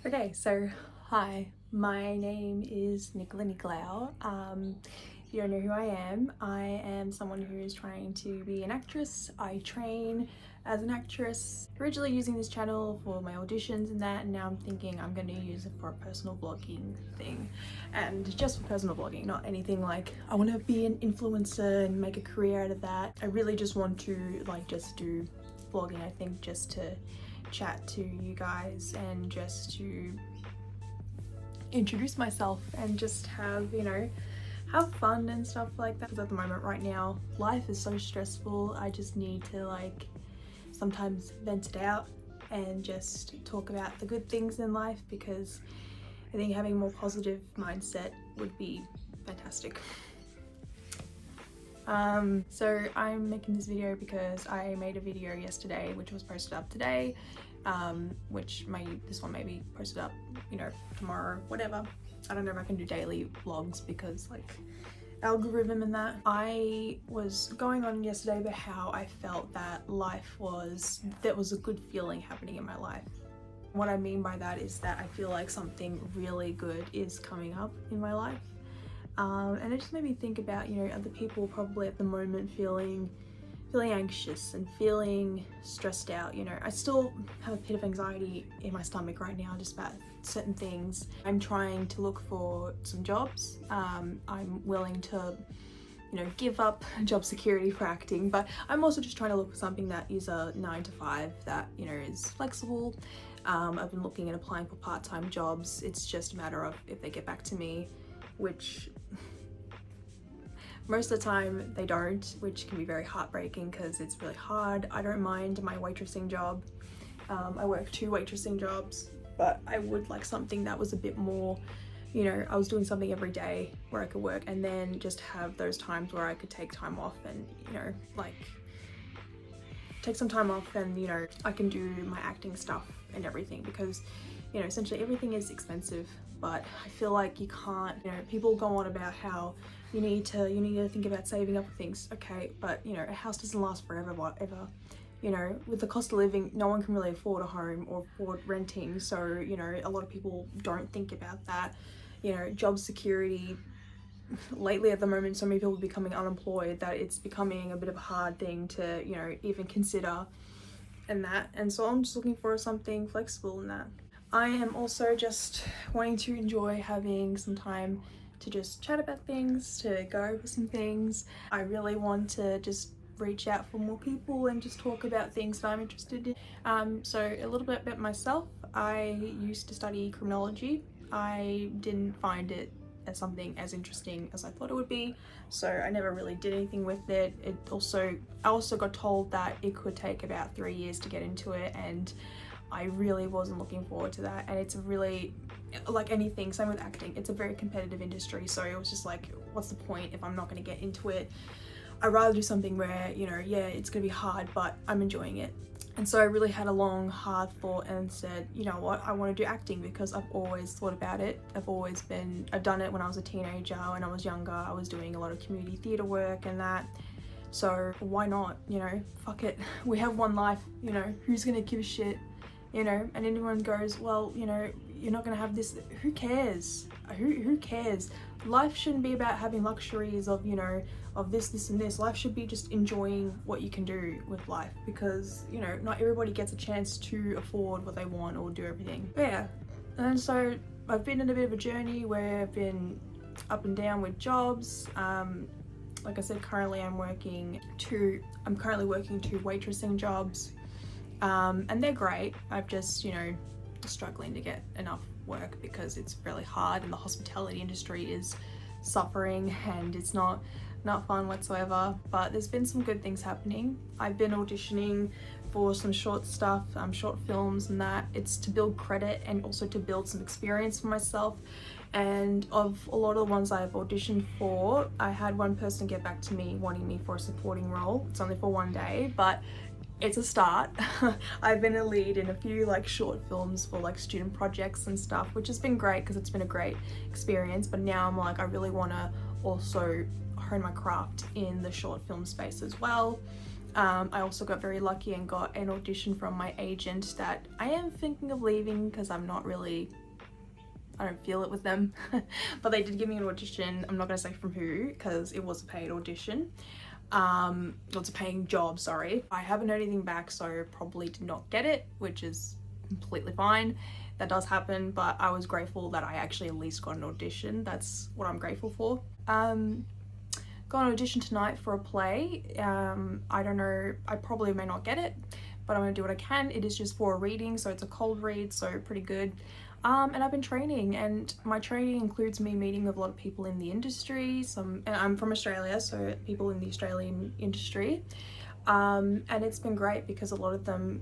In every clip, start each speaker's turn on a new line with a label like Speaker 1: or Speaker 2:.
Speaker 1: Okay, so hi, my name is Nicola Nicolau. If you don't know who I am someone who is trying to be an actress. I train as an actress, originally using this channel for my auditions and that, and now I'm thinking I'm going to use it for a personal blogging thing, and just for personal blogging, not anything like I want to be an influencer and make a career out of that. I really just want to just do vlogging, I think, just to chat to you guys and just to introduce myself and just have, have fun and stuff like that. Because at the moment right now, life is so stressful. I just need to sometimes vent it out and just talk about the good things in life, because I think having a more positive mindset would be fantastic. So I'm making this video because I made a video yesterday which was posted up today, which this one may be posted up, tomorrow, whatever. I don't know if I can do daily vlogs because algorithm and that. I was going on yesterday about how I felt that there was a good feeling happening in my life. What I mean by that is that I feel like something really good is coming up in my life. And it just made me think about, other people probably at the moment feeling anxious and feeling stressed out. I still have a bit of anxiety in my stomach right now just about certain things. I'm trying to look for some jobs. I'm willing to, give up job security for acting, but I'm also just trying to look for something that is a 9 to 5 that, is flexible. I've been looking and applying for part-time jobs. It's just a matter of if they get back to me, which most of the time they don't, which can be very heartbreaking because it's really hard. I don't mind my waitressing job. I work 2 waitressing jobs, but I would like something that was a bit more, I was doing something every day where I could work and then just have those times where I could take time off and, take some time off and, I can do my acting stuff and everything, because, essentially everything is expensive. But I feel like you can't, people go on about how you need to think about saving up for things. Okay, but a house doesn't last forever, whatever. With the cost of living, no one can really afford a home or afford renting. So, a lot of people don't think about that. Job security. Lately at the moment, so many people are becoming unemployed that it's becoming a bit of a hard thing to, even consider and so I'm just looking for something flexible in that. I am also just wanting to enjoy having some time to just chat about things, to go over some things. I really want to just reach out for more people and just talk about things that I'm interested in. So a little bit about myself. I used to study criminology. I didn't find it as something as interesting as I thought it would be, so I never really did anything with it. I also got told that it could take about 3 years to get into it, and I really wasn't looking forward to that. And it's a really, like anything, same with acting, it's a very competitive industry, so it was just like, what's the point if I'm not going to get into it? I'd rather do something where, yeah, it's going to be hard, but I'm enjoying it. And so I really had a long, hard thought and said, you know what, I want to do acting because I've always thought about it. I've done it when I was a teenager, when I was younger. I was doing a lot of community theatre work and that. So why not, fuck it. We have one life, who's going to give a shit, and anyone goes, well, you're not going to have this. Who cares? Who cares? Life shouldn't be about having luxuries of, of this and this. Life should be just enjoying what you can do with life, because, not everybody gets a chance to afford what they want or do everything. But yeah, and so I've been in a bit of a journey where I've been up and down with jobs. Like I said, currently I'm currently working 2 waitressing jobs, and they're great. I've just, struggling to get enough work because it's really hard and the hospitality industry is suffering and it's not fun whatsoever. But there's been some good things happening. I've been auditioning for some short stuff, short films and that. It's to build credit and also to build some experience for myself. And of a lot of the ones I've auditioned for, I had one person get back to me wanting me for a supporting role. It's only for 1 day, but it's a start. I've been a lead in a few short films for student projects and stuff, which has been great because it's been a great experience. But now I'm I really want to also hone my craft in the short film space as well. I also got very lucky and got an audition from my agent that I am thinking of leaving because I don't feel it with them. But they did give me an audition. I'm not going to say from who because it was a paid audition. It's a paying job, sorry. I haven't heard anything back, so probably did not get it, which is completely fine. That does happen, but I was grateful that I actually at least got an audition. That's what I'm grateful for. Got an audition tonight for a play. I don't know, I probably may not get it, but I'm gonna do what I can. It is just for a reading, so it's a cold read, so pretty good. And I've been training, and my training includes me meeting with a lot of people in the industry. And I'm from Australia, so people in the Australian industry. And it's been great because a lot of them,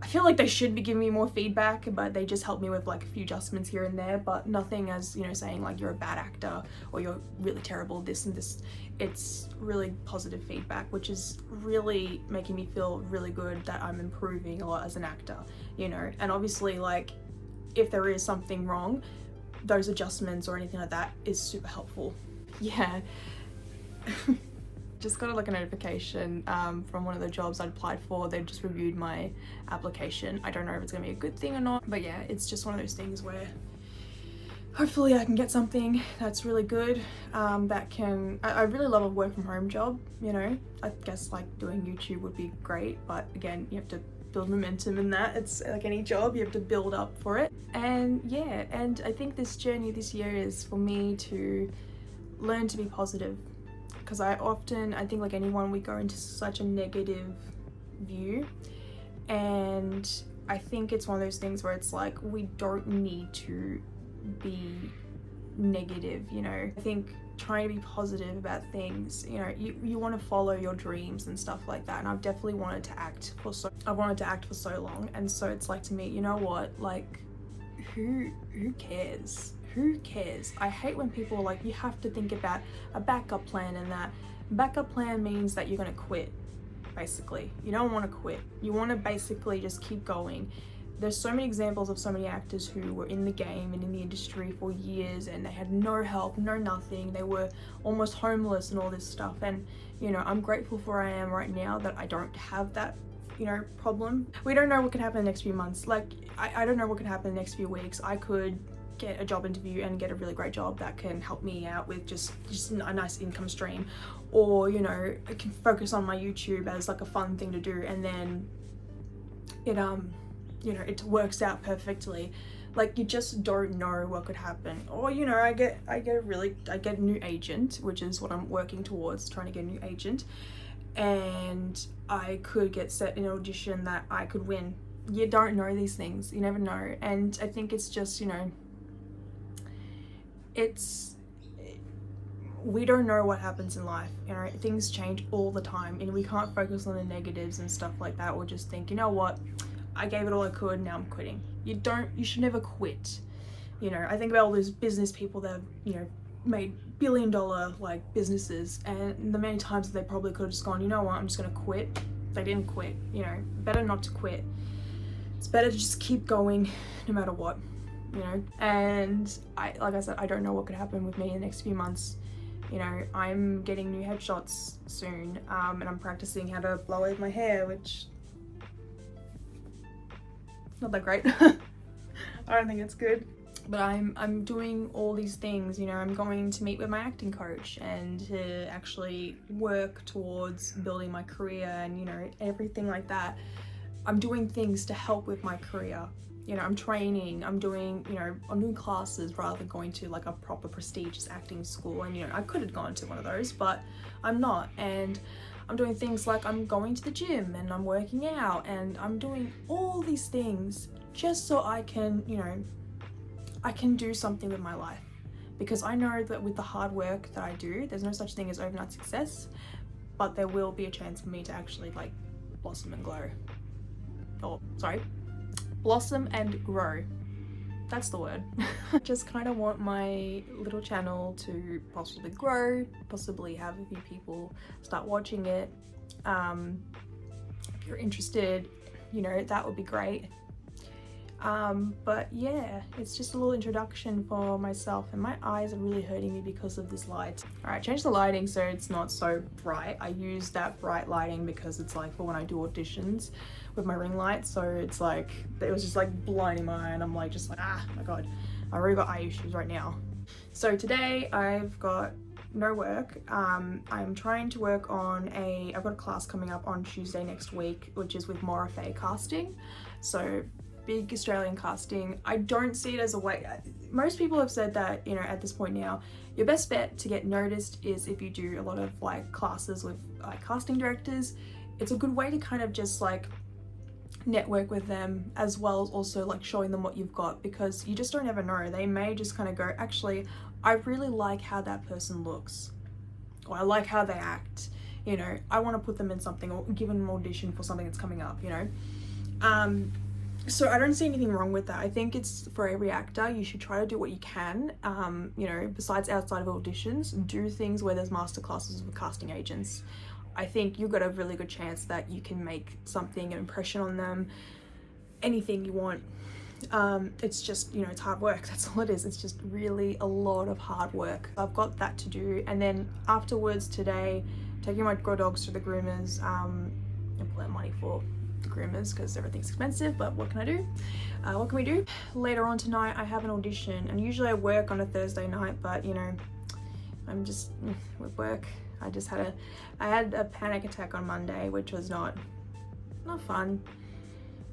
Speaker 1: I feel like they should be giving me more feedback, but they just help me with like a few adjustments here and there, but nothing as, you know, saying like you're a bad actor or you're really terrible, this and this. It's really positive feedback, which is really making me feel really good that I'm improving a lot as an actor, you know. And obviously, like, if there is something wrong, those adjustments or anything like that is super helpful. Yeah. Just got like a notification from one of the jobs I'd applied for. They've just reviewed my application. I don't know if it's gonna be a good thing or not, but yeah, it's just one of those things where hopefully I can get something that's really good. I really love a work from home job, you know. I guess like doing YouTube would be great, but again, you have to build momentum in that. It's like any job, you have to build up for it. And yeah, and I think this journey this year is for me to learn to be positive. Because I think like anyone, we go into such a negative view, and I think it's one of those things where it's like we don't need to be negative, you know. I think trying to be positive about things, you know, you want to follow your dreams and stuff like that, and I've definitely wanted to act for so long, and so it's like, to me, you know what, like who cares? Who cares? I hate when people are like, you have to think about a backup plan, and that backup plan means that you're gonna quit, basically. You don't want to quit. You want to basically just keep going. There's so many examples of so many actors who were in the game and in the industry for years, and they had no help, no nothing. They were almost homeless and all this stuff. And, you know, I'm grateful for where I am right now that I don't have that, you know, problem. We don't know what could happen in the next few months. Like, I don't know what could happen in the next few weeks. I could get a job interview and get a really great job that can help me out with just a nice income stream, or, you know, I can focus on my YouTube as like a fun thing to do, and then it you know, it works out perfectly. Like, you just don't know what could happen. Or, you know, I get a new agent, which is what I'm working towards, trying to get a new agent, and I could get set in an audition that I could win. You don't know these things, you never know. And I think it's just, you know, we don't know what happens in life, you know. Things change all the time, and we can't focus on the negatives and stuff like that, or just think, you know what, I gave it all I could, now I'm quitting. You should never quit. You know, I think about all those business people that have, you know, made billion-dollar like businesses, and the many times that they probably could have just gone, you know what, I'm just gonna quit. They didn't quit. You know, better not to quit. It's better to just keep going no matter what, you know. And like I said, I don't know what could happen with me in the next few months. You know, I'm getting new headshots soon, and I'm practicing how to blow wave my hair, which not that great. I don't think it's good, but I'm doing all these things. You know, I'm going to meet with my acting coach and to actually work towards building my career, and, you know, everything like that. I'm doing things to help with my career. You know, I'm training, I'm doing classes rather than going to like a proper prestigious acting school. And, you know, I could have gone to one of those, but I'm not. And I'm doing things like I'm going to the gym and I'm working out, and I'm doing all these things just so I can, you know, I can do something with my life. Because I know that with the hard work that I do, there's no such thing as overnight success, but there will be a chance for me to actually like blossom and grow. Blossom and grow. That's the word. Just kind of want my little channel to possibly grow, possibly have a few people start watching it. If you're interested, you know, that would be great. But yeah, it's just a little introduction for myself, and my eyes are really hurting me because of this light. All right, change the lighting so it's not so bright. I use that bright lighting because it's like for when I do auditions with my ring light, so it's like it was just like blinding my eye, and I'm like just like, ah, my god, I already got eye issues right now. So today I've got no work. I'm trying to work on I've got a class coming up on Tuesday next week, which is with Mora Fey Casting. So big Australian casting. I don't see it as a way. Most people have said that, you know, at this point now, your best bet to get noticed is if you do a lot of like classes with like casting directors. It's a good way to kind of just like network with them, as well as also like showing them what you've got, because you just don't ever know. They may just kind of go, actually, I really like how that person looks, or I like how they act, you know, I want to put them in something or give them an audition for something that's coming up, you know. So I don't see anything wrong with that. I think it's for every actor, you should try to do what you can, you know, besides outside of auditions, do things where there's masterclasses with casting agents. I think you've got a really good chance that you can make something, an impression on them, anything you want. It's just, you know, it's hard work. That's all it is. It's just really a lot of hard work. I've got that to do. And then afterwards today, taking my dogs to the groomers, and put money for the groomers because everything's expensive, but what can I do? What can we do? Later on tonight, I have an audition, and usually I work on a Thursday night, but you know, I'm just with work. I had a panic attack on Monday, which was not fun,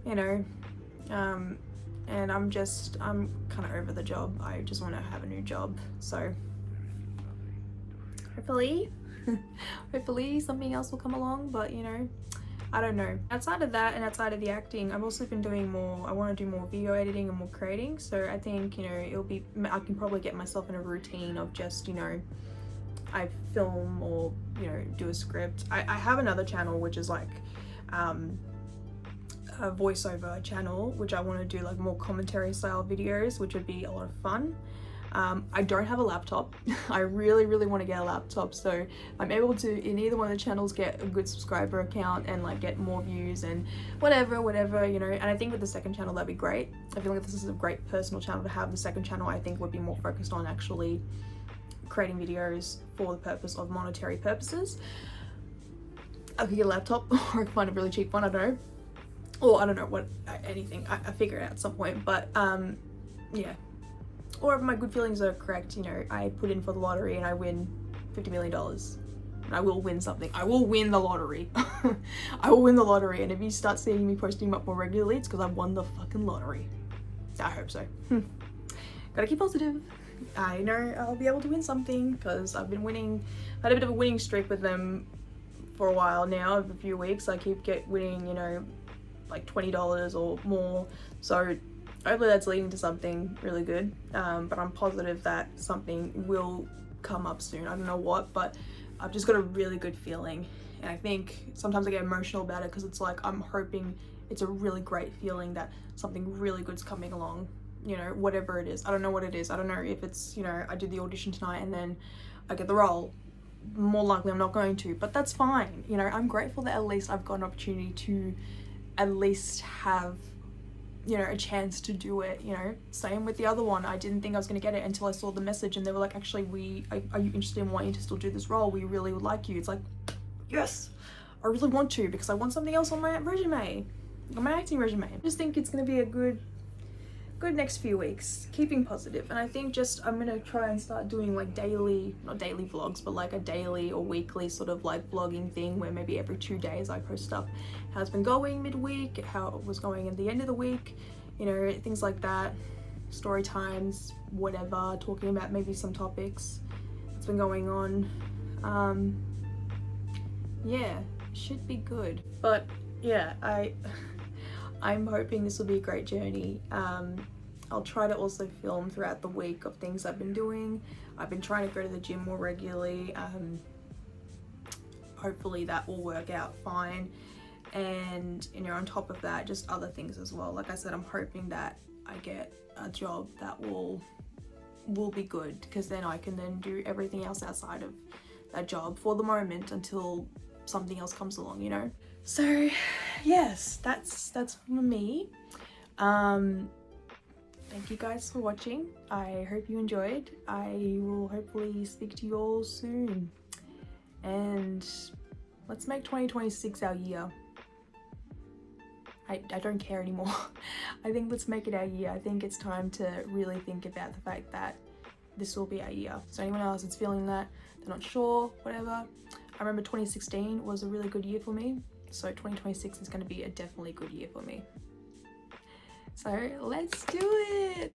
Speaker 1: you know, and I'm kind of over the job. I just want to have a new job, so hopefully something else will come along, but you know, I don't know. Outside of that and outside of the acting, I've also been doing more, I want to do more video editing and more creating, so I think, you know, I can probably get myself in a routine of just, you know, I film or, you know, do a script. I have another channel which is like a voiceover channel, which I want to do like more commentary style videos, which would be a lot of fun. I don't have a laptop. I really want to get a laptop, so I'm able to in either one of the channels get a good subscriber account and like get more views and whatever, you know. And I think with the second channel that'd be great. I feel like this is a great personal channel to have. The second channel I think would be more focused on actually creating videos for the purpose of monetary purposes. I could get a laptop or find a really cheap one, I don't know. Or I don't know what, anything. I figure it out at some point, but yeah. Or if my good feelings are correct, you know, I put in for the lottery and I win $50 million. And I will win something. I will win the lottery. I will win the lottery, and if you start seeing me posting them up more regularly, it's because I won the fucking lottery. I hope so. Gotta keep positive. I know I'll be able to win something because I've been winning. I had a bit of a winning streak with them for a while now, a few weeks. I keep winning, you know, like $20 or more. So hopefully that's leading to something really good. But I'm positive that something will come up soon. I don't know what, but I've just got a really good feeling. And I think sometimes I get emotional about it because it's like I'm hoping it's a really great feeling that something really good's coming along. You know, whatever it is. I don't know what it is. I don't know if it's, you know, I did the audition tonight and then I get the role. More likely I'm not going to, but that's fine. You know, I'm grateful that at least I've got an opportunity to at least have, you know, a chance to do it, you know. Same with the other one. I didn't think I was going to get it until I saw the message and they were like, actually, are you interested in wanting to still do this role? We really would like you. It's like, yes, I really want to, because I want something else on my resume, on my acting resume. I just think it's going to be a good next few weeks, keeping positive. And I think just I'm gonna try and start doing like daily, not daily vlogs, but like a daily or weekly sort of like vlogging thing where maybe every 2 days I post up how it's been going midweek, how it was going at the end of the week, you know, things like that, story times, whatever, talking about maybe some topics that's been going on. Yeah, should be good. But yeah, I'm hoping this will be a great journey. I'll try to also film throughout the week of things I've been doing. I've been trying to go to the gym more regularly. Hopefully that will work out fine. And, you know, on top of that, just other things as well. Like I said, I'm hoping that I get a job that will be good, because then I can then do everything else outside of that job for the moment until something else comes along, you know. So yes, that's for me. thank you guys for watching. I hope you enjoyed. I will hopefully speak to you all soon. And let's make 2026 our year. I don't care anymore. I think let's make it our year. I think it's time to really think about the fact that this will be our year. So anyone else that's feeling that, they're not sure, whatever. I remember 2016 was a really good year for me. So 2026 is going to be a definitely good year for me. So let's do it!